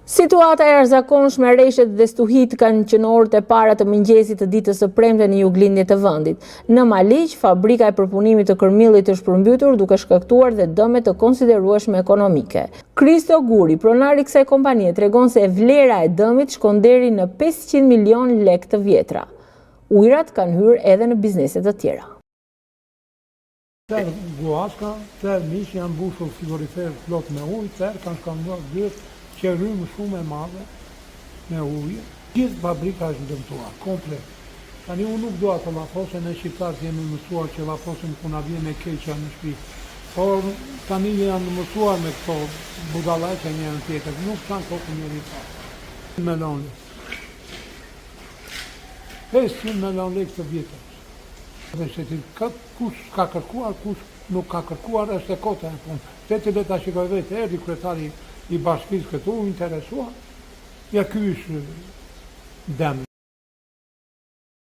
Situata e jashtëzakonshme, rreshtet dhe stuhit kanë qenë orët e para të mëngjesit të ditës së premte në juglindje të vendit. Në Maliq, fabrika e përpunimit të kërmillit është përmbytur duke shkaktuar dhe dëme të konsiderueshme ekonomike. Kristo Guri, pronari i kësaj kompanie, tregon se vlera e dëmit shkon deri në 500 milion lek të vjetra. Ujrat kanë hyrë edhe në biznese të tjera. Tërë guaska, tërë miq janë mbushur frigorifer plot me ujë, tërë kanë shkanduar dyert që rrymë shumë e madhe me ujë. Gjithë fabrika është dëmtuar, komplet. Tani unë nuk dua të llafosem, ne shqiptarët jemi mësuar që llafosem kur na vjen e keqja në shtëpi. Por tani janë mësuar me këto budallaqe njërin tjetër, nuk kanë kokën njëri tjetrit. Melon. 500 melon lekë të vjetër. Dhe se kush ka kërkuar, kush nuk ka kërkuar, është e kota e punë. Vetë le ta shikoj vetë, erdhi kryetari i bashkisë këtu, interesuar, ja ky është dëm.